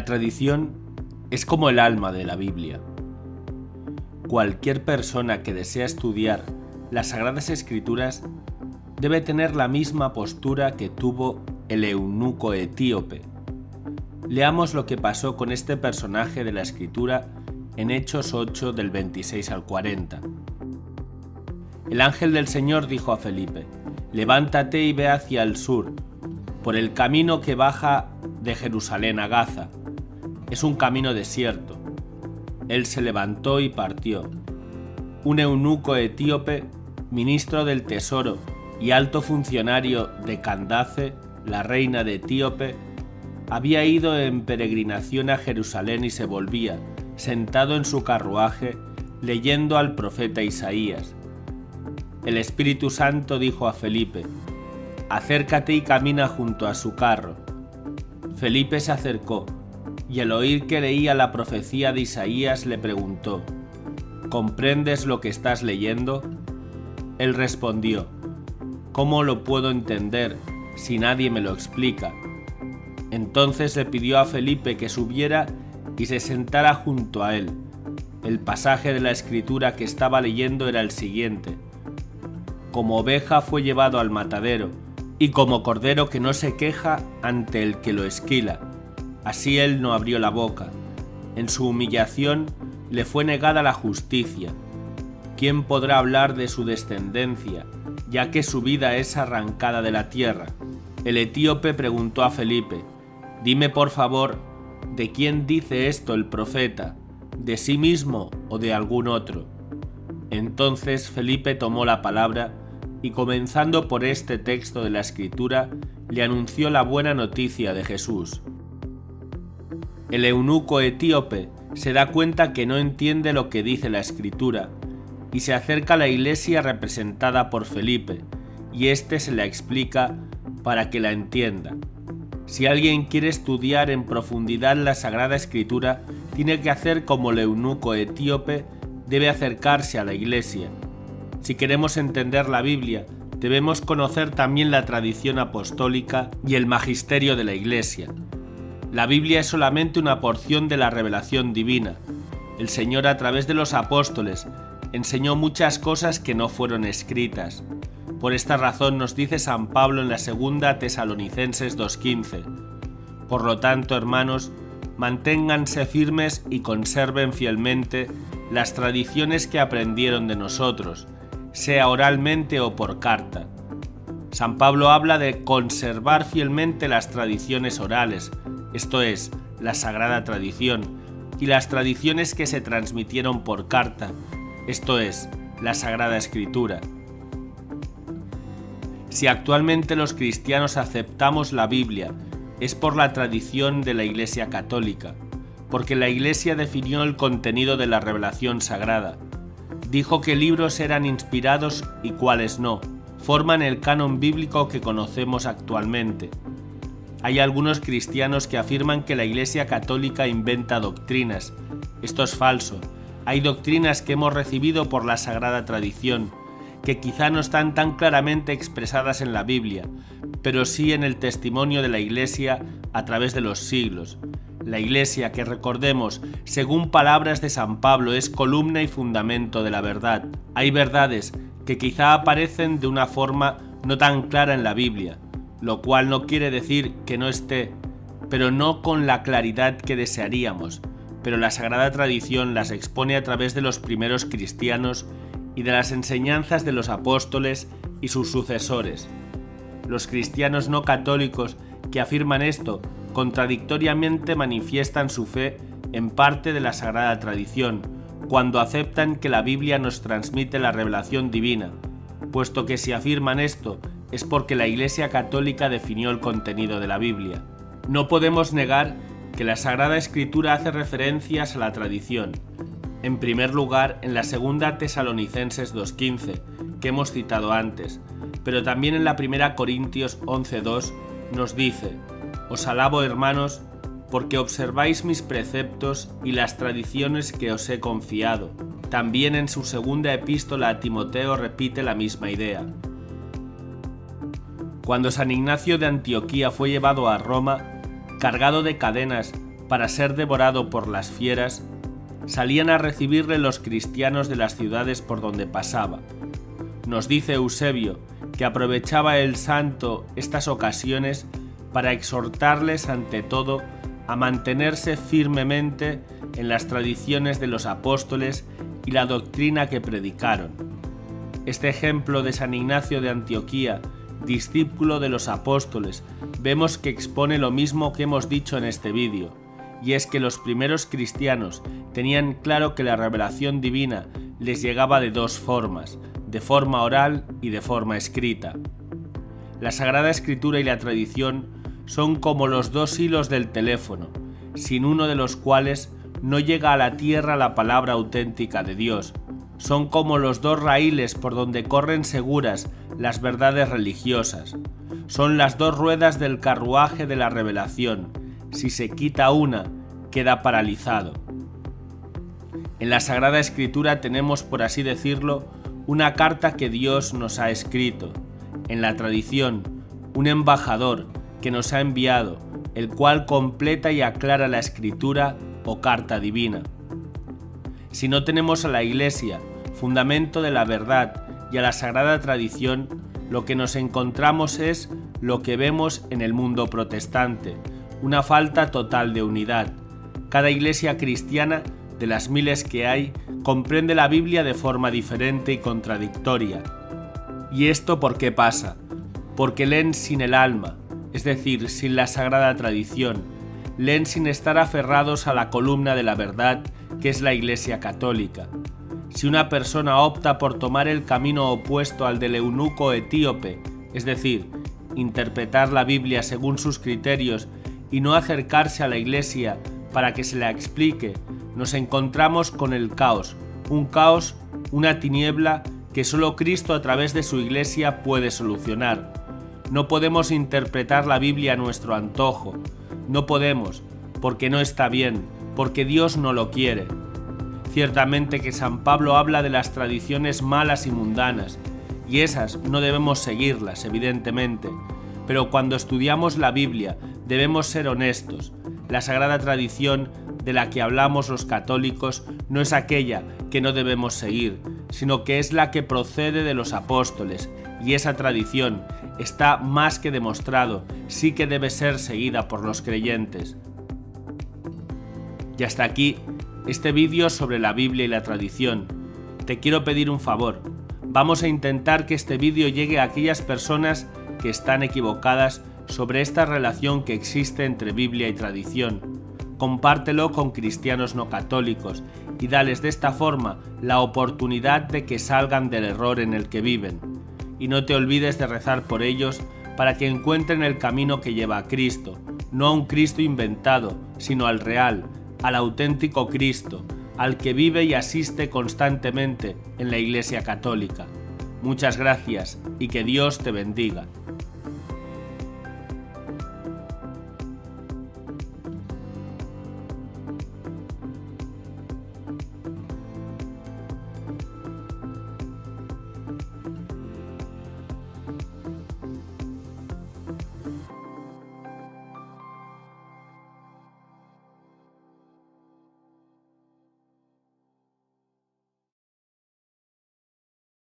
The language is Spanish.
La tradición es como el alma de la Biblia. Cualquier persona que desea estudiar las Sagradas Escrituras debe tener la misma postura que tuvo el eunuco etíope. Leamos lo que pasó con este personaje de la Escritura en Hechos 8 del 26 al 40. El ángel del Señor dijo a Felipe: «Levántate y ve hacia el sur, por el camino que baja de Jerusalén a Gaza. Es un camino desierto». Él se levantó y partió. Un eunuco etíope, ministro del tesoro y alto funcionario de Candace, la reina de Etíope, había ido en peregrinación a Jerusalén y se volvía, sentado en su carruaje, leyendo al profeta Isaías. El Espíritu Santo dijo a Felipe: «Acércate y camina junto a su carro». Felipe se acercó, y al oír que leía la profecía de Isaías le preguntó: «¿Comprendes lo que estás leyendo?». Él respondió: «¿Cómo lo puedo entender si nadie me lo explica?». Entonces le pidió a Felipe que subiera y se sentara junto a él. El pasaje de la Escritura que estaba leyendo era el siguiente: «Como oveja fue llevado al matadero, y como cordero que no se queja ante el que lo esquila, así él no abrió la boca. En su humillación le fue negada la justicia. ¿Quién podrá hablar de su descendencia, ya que su vida es arrancada de la tierra?». El etíope preguntó a Felipe: «Dime por favor, ¿de quién dice esto el profeta? ¿De sí mismo o de algún otro?». Entonces Felipe tomó la palabra y, comenzando por este texto de la Escritura, le anunció la buena noticia de Jesús. El eunuco etíope se da cuenta que no entiende lo que dice la Escritura y se acerca a la iglesia representada por Felipe, y éste se la explica para que la entienda. Si alguien quiere estudiar en profundidad la Sagrada Escritura, tiene que hacer como el eunuco etíope, debe acercarse a la iglesia. Si queremos entender la Biblia, debemos conocer también la tradición apostólica y el magisterio de la iglesia. La Biblia es solamente una porción de la revelación divina. El Señor, a través de los apóstoles, enseñó muchas cosas que no fueron escritas. Por esta razón nos dice San Pablo en la segunda Tesalonicenses 2:15: «Por lo tanto, hermanos, manténganse firmes y conserven fielmente las tradiciones que aprendieron de nosotros, sea oralmente o por carta». San Pablo habla de conservar fielmente las tradiciones orales, esto es, la sagrada tradición, y las tradiciones que se transmitieron por carta, esto es, la Sagrada Escritura. Si actualmente los cristianos aceptamos la Biblia, es por la tradición de la Iglesia Católica, porque la Iglesia definió el contenido de la revelación sagrada. Dijo qué libros eran inspirados y cuáles no. Forman el canon bíblico que conocemos actualmente. Hay algunos cristianos que afirman que la Iglesia Católica inventa doctrinas. Esto es falso. Hay doctrinas que hemos recibido por la sagrada tradición, que quizá no están tan claramente expresadas en la Biblia, pero sí en el testimonio de la Iglesia a través de los siglos. La Iglesia, que recordemos, según palabras de San Pablo, es columna y fundamento de la verdad. Hay verdades que quizá aparecen de una forma no tan clara en la Biblia, lo cual no quiere decir que no esté, pero no con la claridad que desearíamos. Pero la Sagrada Tradición las expone a través de los primeros cristianos y de las enseñanzas de los apóstoles y sus sucesores. Los cristianos no católicos que afirman esto contradictoriamente manifiestan su fe en parte de la Sagrada Tradición, cuando aceptan que la Biblia nos transmite la revelación divina, puesto que si afirman esto es porque la Iglesia Católica definió el contenido de la Biblia. No podemos negar que la Sagrada Escritura hace referencias a la tradición. En primer lugar, en la segunda Tesalonicenses 2:15, que hemos citado antes, pero también en la primera Corintios 11:2 nos dice: «Os alabo, hermanos, porque observáis mis preceptos y las tradiciones que os he confiado». También en su segunda epístola a Timoteo repite la misma idea. Cuando San Ignacio de Antioquía fue llevado a Roma, cargado de cadenas para ser devorado por las fieras, salían a recibirle los cristianos de las ciudades por donde pasaba. Nos dice Eusebio que aprovechaba el santo estas ocasiones para exhortarles ante todo a mantenerse firmemente en las tradiciones de los apóstoles y la doctrina que predicaron. Este ejemplo de San Ignacio de Antioquía, discípulo de los apóstoles, vemos que expone lo mismo que hemos dicho en este vídeo, y es que los primeros cristianos tenían claro que la revelación divina les llegaba de dos formas, de forma oral y de forma escrita. La Sagrada Escritura y la tradición son como los dos hilos del teléfono, sin uno de los cuales no llega a la tierra la palabra auténtica de Dios. Son como los dos raíles por donde corren seguras las verdades religiosas. Son las dos ruedas del carruaje de la revelación. Si se quita una, queda paralizado. En la Sagrada Escritura tenemos, por así decirlo, una carta que Dios nos ha escrito. En la tradición, un embajador que nos ha enviado, el cual completa y aclara la Escritura o carta divina. Si no tenemos a la Iglesia, fundamento de la verdad, y a la sagrada tradición, lo que nos encontramos es lo que vemos en el mundo protestante, una falta total de unidad. Cada iglesia cristiana, de las miles que hay, comprende la Biblia de forma diferente y contradictoria. ¿Y esto por qué pasa? Porque leen sin el alma, es decir, sin la sagrada tradición, leen sin estar aferrados a la columna de la verdad que es la Iglesia Católica. Si una persona opta por tomar el camino opuesto al del eunuco etíope, es decir, interpretar la Biblia según sus criterios y no acercarse a la Iglesia para que se la explique, nos encontramos con el caos, una tiniebla que solo Cristo a través de su Iglesia puede solucionar. No podemos interpretar la Biblia a nuestro antojo, no podemos, porque no está bien, porque Dios no lo quiere. Ciertamente que San Pablo habla de las tradiciones malas y mundanas, y esas no debemos seguirlas, evidentemente, pero cuando estudiamos la Biblia debemos ser honestos. La sagrada tradición de la que hablamos los católicos no es aquella que no debemos seguir, sino que es la que procede de los apóstoles, y esa tradición está más que demostrado, sí que debe ser seguida por los creyentes. Y hasta aquí este vídeo sobre la Biblia y la tradición. Te quiero pedir un favor. Vamos a intentar que este vídeo llegue a aquellas personas que están equivocadas sobre esta relación que existe entre Biblia y tradición. Compártelo con cristianos no católicos y dales de esta forma la oportunidad de que salgan del error en el que viven. Y no te olvides de rezar por ellos para que encuentren el camino que lleva a Cristo, no a un Cristo inventado, sino al real, al auténtico Cristo, al que vive y asiste constantemente en la Iglesia Católica. Muchas gracias y que Dios te bendiga.